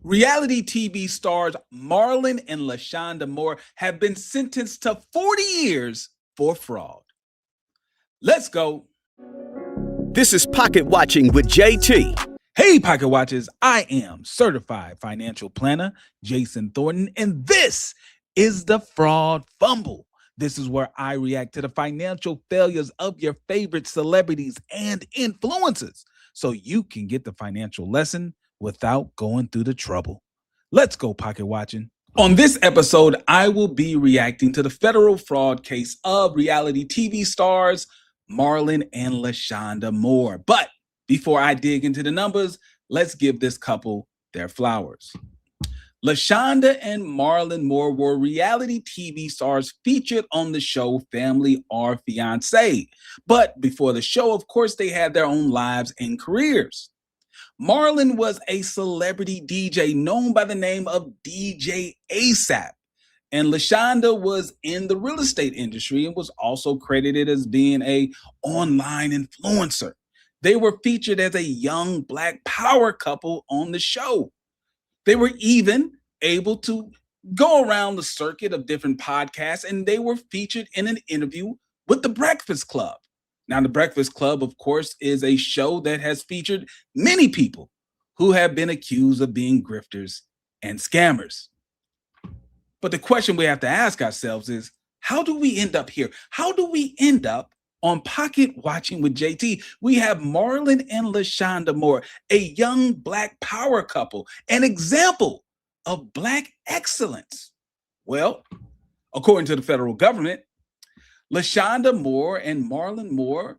Reality TV stars Marlon and LaShonda Moore have been sentenced to 40 years for fraud. Let's go. This is Pocket Watching with JT. Hey, Pocket Watchers, I am certified financial planner Jayson Thornton, and this is the Fraud Fumble. This is where I react to the financial failures of your favorite celebrities and influencers so you can get the financial lesson without going through the trouble. Let's go, Pocket Watching. On this episode, I will be reacting to the federal fraud case of reality TV stars Marlon and LaShonda Moore. But before I dig into the numbers, let's give this couple their flowers. LaShonda and Marlon Moore were reality TV stars featured on the show Family or Fiancé. But before the show, of course, they had their own lives and careers. Marlon was a celebrity DJ known by the name of DJ ASAP. And LaShonda was in the real estate industry and was also credited as being an online influencer. They were featured as a young Black power couple on the show. They were even able to go around the circuit of different podcasts, and they were featured in an interview with The Breakfast Club. Now, The Breakfast Club, of course, is a show that has featured many people who have been accused of being grifters and scammers. But the question we have to ask ourselves is, how do we end up here? How do we end up on Pocket Watching with JT? We have Marlon and LaShonda Moore, a young Black power couple, an example of Black excellence. Well, according to the federal government, LaShonda Moore and Marlon Moore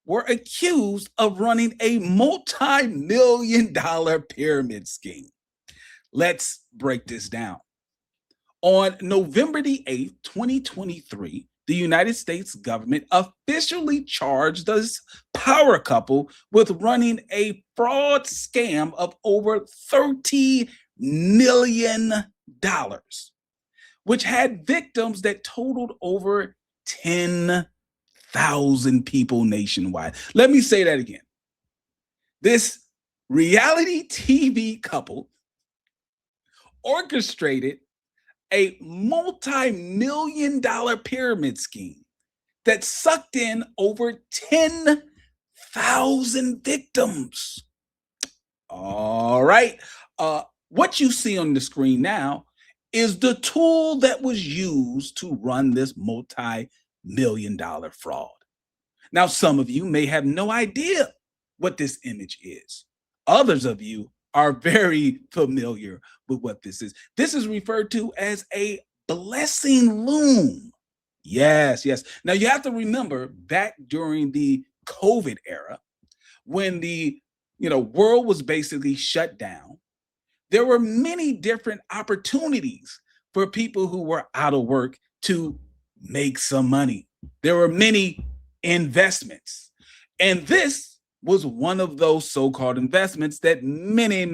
were accused of running a multi-million-dollar pyramid scheme. Let's break this down. On November the 8th, 2023, the United States government officially charged this power couple with running a fraud scam of over $30 million, which had victims that totaled over 10,000 people nationwide. Let me say that again. This reality TV couple orchestrated a multi-million-dollar pyramid scheme that sucked in over 10,000 victims. All right. What you see on the screen now is the tool that was used to run this multi-million-dollar fraud. Now, some of you may have no idea what this image is. Others of you are very familiar with what this is. This is referred to as a blessing loom. Yes. Now, you have to remember back during the COVID era, when the world was basically shut down, there were many different opportunities for people who were out of work to make some money. There were many investments. And this was one of those so-called investments that many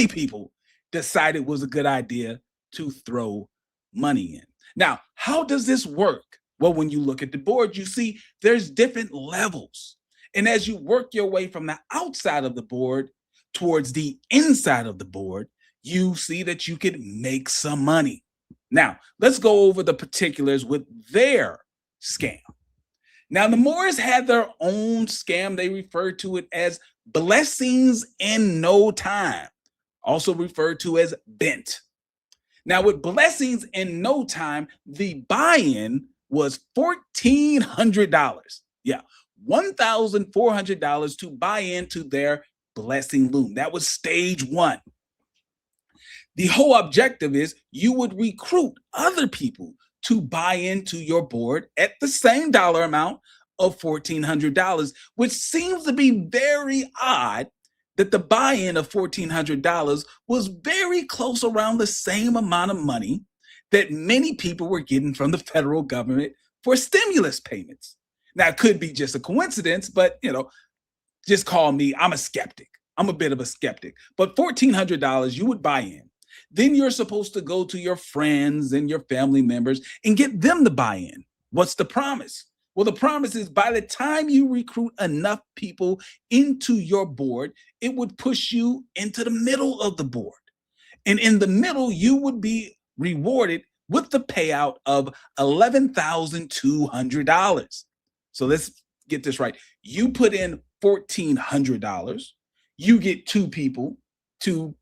people decided was a good idea to throw money in. Now, how does this work? Well, when you look at the board, you see there's different levels. And as you work your way from the outside of the board towards the inside of the board, you see that you could make some money. Now, let's go over the particulars with their scam. Now, the Moores had their own scam. They referred to it as blessings in no time, also referred to as bent. Now, with blessings in no time, the buy-in was $1,400. Yeah, $1,400 to buy into their blessing loom. That was stage one. The whole objective is you would recruit other people to buy into your board at the same dollar amount of $1,400, which seems to be very odd that the buy-in of $1,400 was very close around the same amount of money that many people were getting from the federal government for stimulus payments. Now, it could be just a coincidence, but just call me, I'm a skeptic. I'm a bit of a skeptic. But $1,400 you would buy in. Then you're supposed to go to your friends and your family members and get them to buy in. What's the promise? Well, the promise is by the time you recruit enough people into your board, it would push you into the middle of the board. And in the middle, you would be rewarded with the payout of $11,200. So let's get this right. You put in $1,400. You get two people to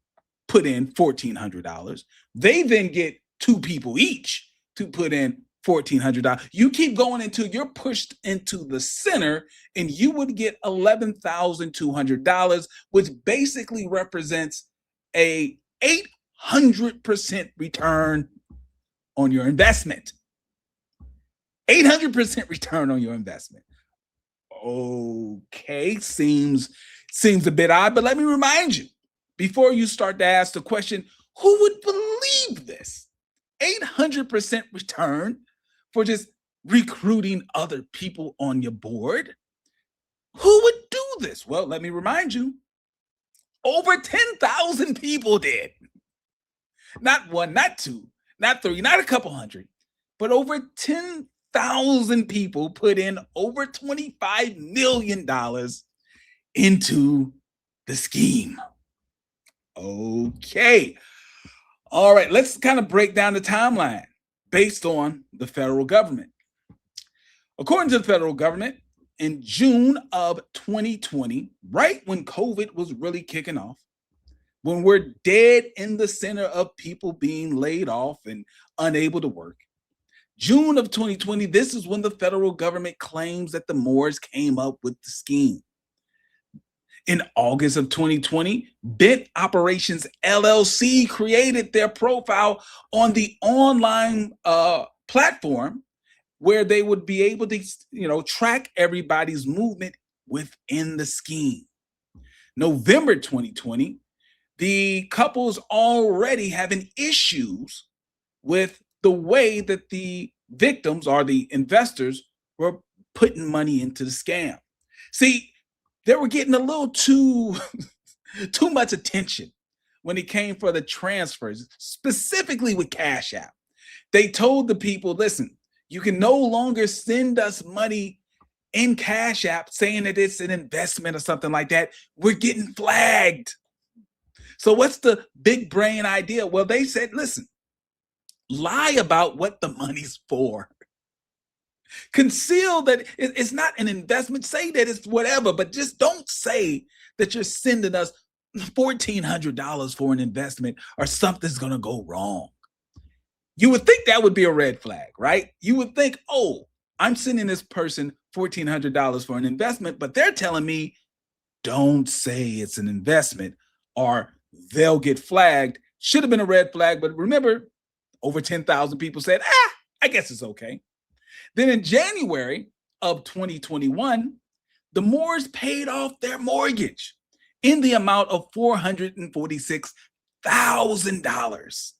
put in $1,400. They then get two people each to put in $1,400. You keep going until you're pushed into the center, and you would get $11,200, which basically represents a 800% return on your investment. 800% return on your investment. Okay, seems a bit odd, but let me remind you, before you start to ask the question, who would believe this? 800% return for just recruiting other people on your board? Who would do this? Well, let me remind you, over 10,000 people did. Not one, not two, not three, not a couple hundred, but over 10,000 people put in over $25 million into the scheme. Okay. All right, let's kind of break down the timeline based on the federal government. According to the federal government, in June of 2020, right when COVID was really kicking off, when we're dead in the center of people being laid off and unable to work, June of 2020, this is when the federal government claims that the Moores came up with the scheme. In August of 2020, Bent Operations LLC created their profile on the online platform where they would be able to, track everybody's movement within the scheme. November 2020, the couple's already having issues with the way that the victims or the investors were putting money into the scam. See, they were getting a little too much attention when it came for the transfers, specifically with Cash App. They told the people, listen, you can no longer send us money in Cash App saying that it's an investment or something like that. We're getting flagged. So what's the big brain idea? Well, they said, listen, lie about what the money's for. Conceal that it's not an investment. Say that it's whatever, but just don't say that you're sending us $1,400 for an investment or something's going to go wrong. You would think that would be a red flag, right? You would think, oh, I'm sending this person $1,400 for an investment, but they're telling me don't say it's an investment or they'll get flagged. Should have been a red flag, but remember, over 10,000 people said, I guess it's okay. Then in January of 2021, the Moores paid off their mortgage in the amount of $446,000.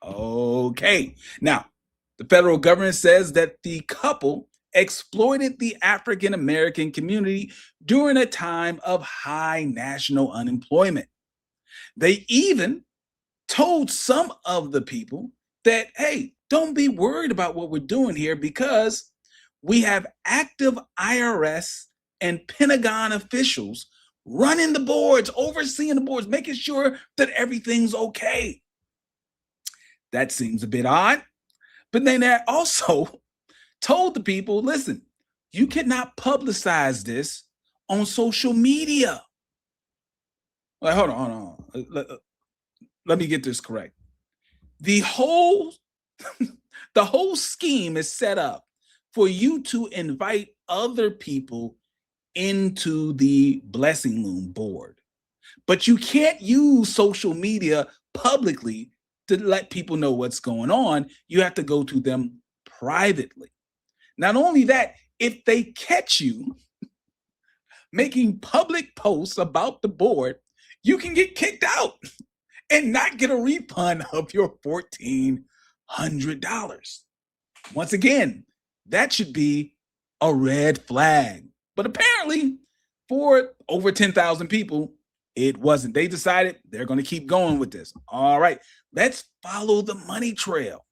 Okay. Now, the federal government says that the couple exploited the African American community during a time of high national unemployment. They even told some of the people that, hey, don't be worried about what we're doing here because we have active IRS and Pentagon officials running the boards, overseeing the boards, making sure that everything's okay. That seems a bit odd. But then they also told the people, listen, you cannot publicize this on social media. Well, hold on. Let me get this correct. The whole scheme is set up for you to invite other people into the Blessing Loom board. But you can't use social media publicly to let people know what's going on. You have to go to them privately. Not only that, if they catch you making public posts about the board, you can get kicked out and not get a refund of your $1,400. Once again, that should be a red flag. But apparently, for over 10,000 people, it wasn't. They decided they're going to keep going with this. All right, let's follow the money trail.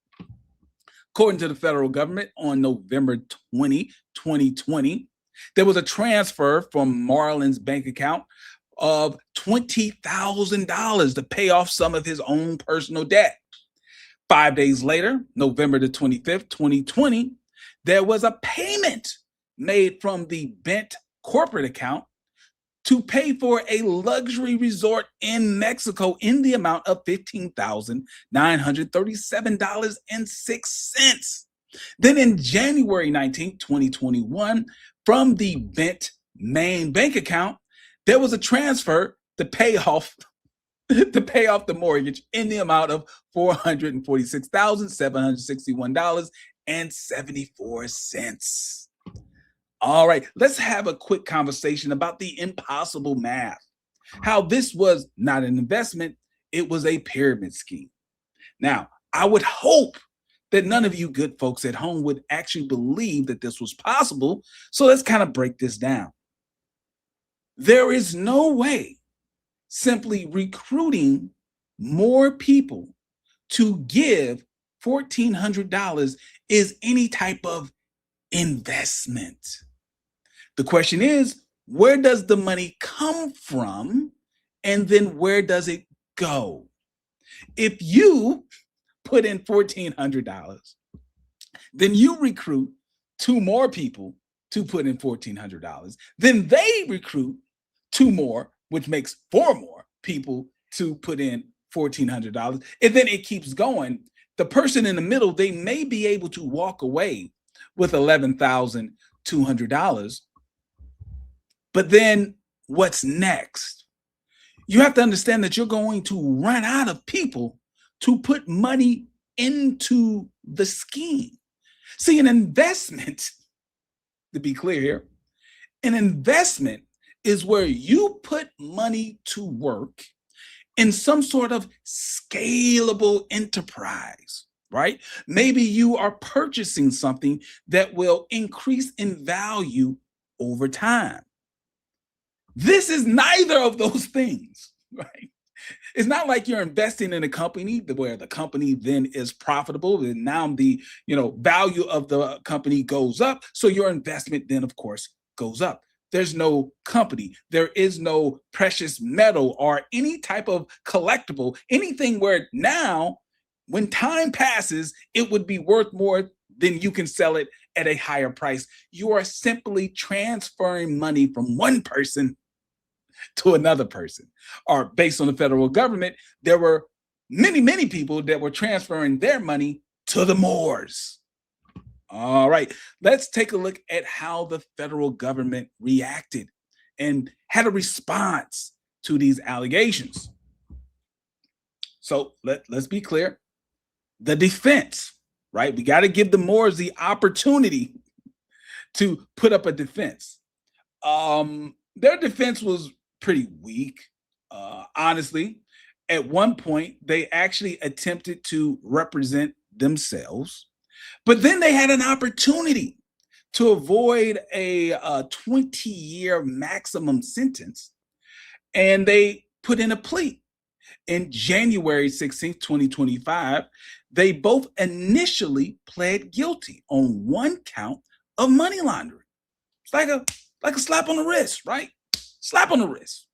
According to the federal government, on November 20, 2020, there was a transfer from Marlon's bank account of $20,000 to pay off some of his own personal debt. 5 days later, November the 25th, 2020, there was a payment made from the Bent corporate account to pay for a luxury resort in Mexico in the amount of $15,937.06. Then in January 19, 2021, from the Bent main bank account, there was a transfer to pay off the mortgage in the amount of $446,761.74. All right, let's have a quick conversation about the impossible math. How this was not an investment, it was a pyramid scheme. Now, I would hope that none of you good folks at home would actually believe that this was possible. So let's kind of break this down. There is no way simply recruiting more people to give $1,400 is any type of investment. The question is, where does the money come from? And then where does it go? If you put in $1,400, then you recruit two more people to put in $1,400. Then they recruit two more, which makes four more people to put in $1,400. And then it keeps going. The person in the middle, they may be able to walk away with $11,200. But then what's next? You have to understand that you're going to run out of people to put money into the scheme. See, an investment, to be clear here, an investment is where you put money to work in some sort of scalable enterprise, right? Maybe you are purchasing something that will increase in value over time. This is neither of those things, right? It's not like you're investing in a company where the company then is profitable and now the value of the company goes up. So your investment then, of course, goes up. There's no company. There is no precious metal or any type of collectible, anything where now, when time passes, it would be worth more than you can sell it at a higher price. You are simply transferring money from one person to another person. Or based on the federal government, there were many, many people that were transferring their money to the Moores. All right, let's take a look at how the federal government reacted and had a response to these allegations. So let's be clear. The defense, right? We got to give the Moores the opportunity to put up a defense. Their defense was pretty weak, honestly. At one point, they actually attempted to represent themselves, but then they had an opportunity to avoid a 20-year maximum sentence, and they put in a plea. In January 16th, 2025, they both initially pled guilty on one count of money laundering. It's like a slap on the wrist, right? Slap on the wrist.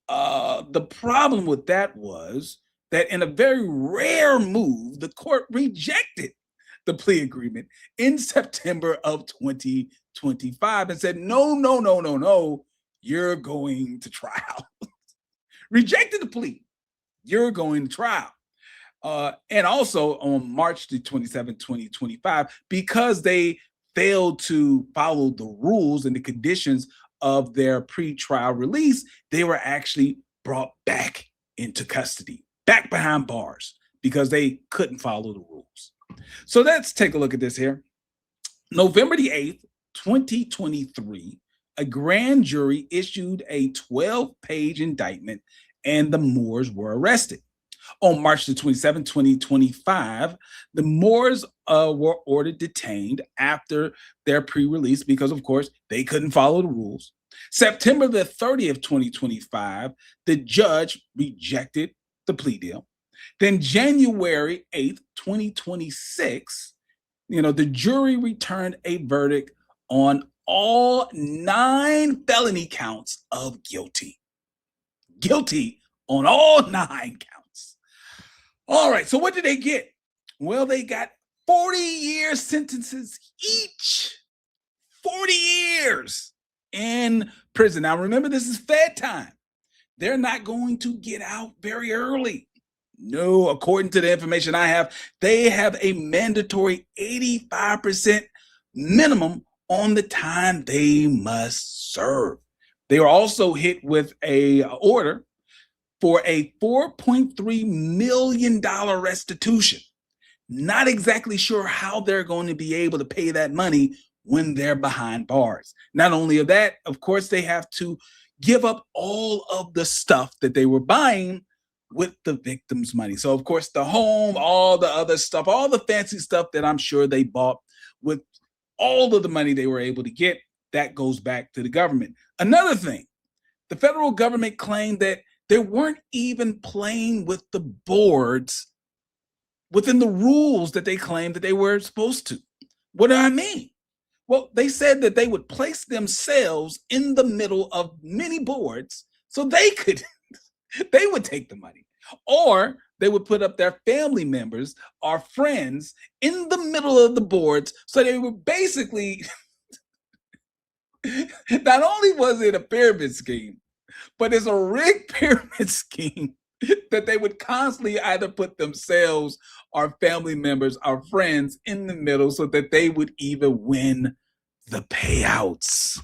The problem with that was that in a very rare move, the court rejected the plea agreement in September of 2025 and said, no, you're going to trial. Rejected the plea. You're going to trial. And also on March the 27th, 2025, because they failed to follow the rules and the conditions of their pre-trial release, they were actually brought back into custody, back behind bars, because they couldn't follow the rules. So let's take a look at this here. November the 8th, 2023, a grand jury issued a 12-page indictment and the Moores were arrested. On March the 27th, 2025, the Moores were ordered detained after their pre-release because, of course, they couldn't follow the rules. September the 30th, 2025, the judge rejected the plea deal. Then January 8th, 2026, the jury returned a verdict on all 9 felony counts of guilty. Guilty on all 9 counts. All right, so what did they get? Well, they got 40-year sentences each. 40 years in prison. Now, remember, this is Fed time. They're not going to get out very early. No, according to the information I have, they have a mandatory 85% minimum on the time they must serve. They are also hit with a order for a $4.3 million restitution. Not exactly sure how they're going to be able to pay that money when they're behind bars. Not only of that, of course, they have to give up all of the stuff that they were buying with the victim's money. So, of course, the home, all the other stuff, all the fancy stuff that I'm sure they bought with all of the money they were able to get, that goes back to the government. Another thing, the federal government claimed that they weren't even playing with the boards within the rules that they claimed that they were supposed to. What do I mean? Well, they said that they would place themselves in the middle of many boards so they would take the money. Or they would put up their family members or friends in the middle of the boards. So they were basically, not only was it a pyramid scheme, but it's a rigged pyramid scheme that they would constantly either put themselves or family members or friends in the middle so that they would even win the payouts.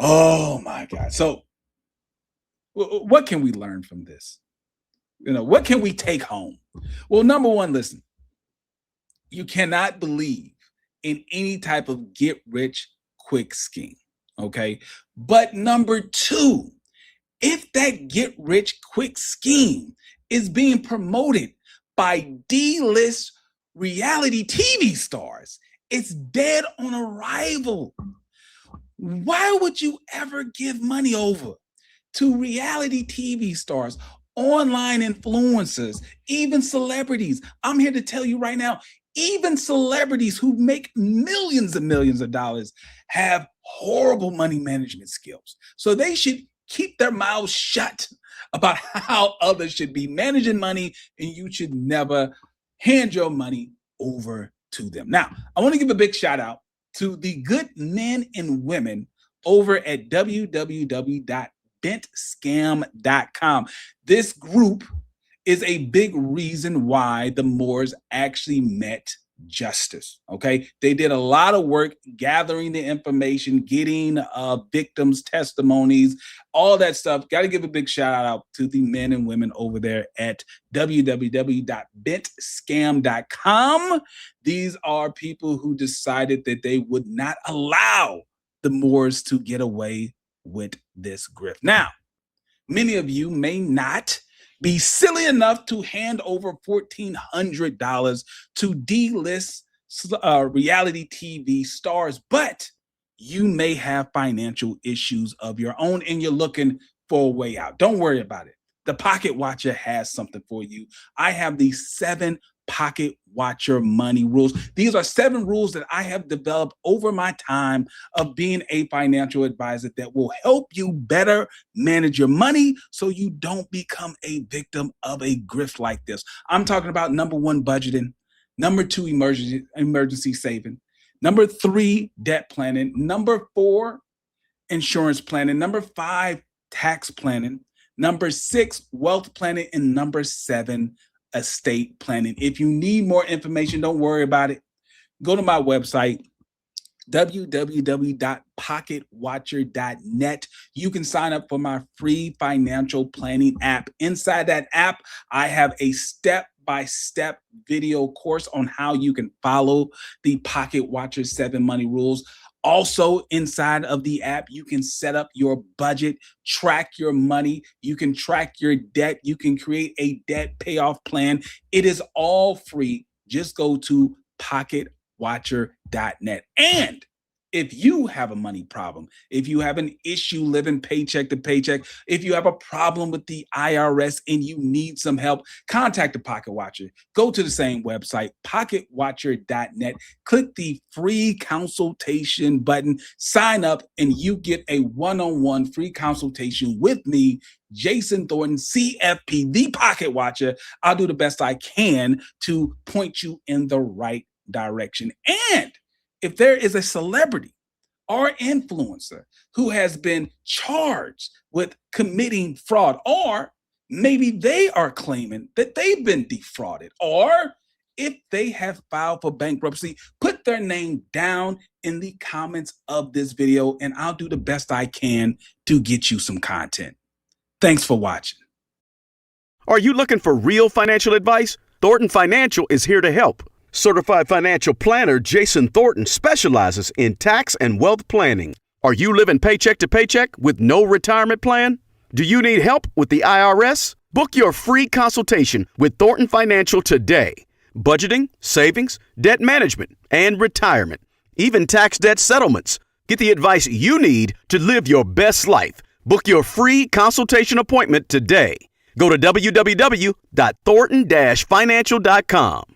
Oh my God. So what can we learn from this? What can we take home? Well, number one, listen, you cannot believe in any type of get rich quick scheme. Okay. But number two, if that get rich quick scheme is being promoted by D-list reality TV stars, it's dead on arrival. Why would you ever give money over to reality TV stars, online influencers, even celebrities? I'm here to tell you right now, even celebrities who make millions and millions of dollars have horrible money management skills. So they should keep their mouths shut about how others should be managing money, and you should never hand your money over to them. Now, I want to give a big shout out to the good men and women over at www.bentscam.com. This group is a big reason why the Moores actually met justice. Okay. They did a lot of work gathering the information, getting victims' testimonies, all that stuff. Got to give a big shout out to the men and women over there at www.bentscam.com. These are people who decided that they would not allow the Moores to get away with this grift. Now, many of you may not be silly enough to hand over $1,400 to D-list reality TV stars, but you may have financial issues of your own and you're looking for a way out. Don't worry about it. The Pocket Watcher has something for you. I have the 7 Pocket Watcher money rules. These are 7 rules that I have developed over my time of being a financial advisor that will help you better manage your money so you don't become a victim of a grift like this. I'm talking about number 1, budgeting, number 2, emergency saving, number 3, debt planning, number 4, insurance planning, number 5, tax planning, number 6, wealth planning, and number 7, estate planning. If you need more information, don't worry about it. Go to my website, www.pocketwatcher.net. You can sign up for my free financial planning app. Inside that app, I have a step-by-step video course on how you can follow the Pocket Watcher 7 money rules. Also, inside of the app, you can set up your budget, track your money, you can track your debt, you can create a debt payoff plan. It is all free. Just go to pocketwatcher.net. And If you have a money problem, if you have an issue living paycheck to paycheck, if you have a problem with the IRS and you need some help, contact the Pocket Watcher. Go to the same website, pocketwatcher.net. Click the free consultation button, sign up, and you get a one-on-one free consultation with me, Jayson Thornton, CFP, the Pocket Watcher. I'll do the best I can to point you in the right direction. And if there is a celebrity or influencer who has been charged with committing fraud, or maybe they are claiming that they've been defrauded, or if they have filed for bankruptcy, put their name down in the comments of this video, and I'll do the best I can to get you some content. Thanks for watching. Are you looking for real financial advice? Thornton Financial is here to help. Certified financial planner Jayson Thornton specializes in tax and wealth planning. Are you living paycheck to paycheck with no retirement plan? Do you need help with the IRS? Book your free consultation with Thornton Financial today. Budgeting, savings, debt management, and retirement. Even tax debt settlements. Get the advice you need to live your best life. Book your free consultation appointment today. Go to www.thornton-financial.com.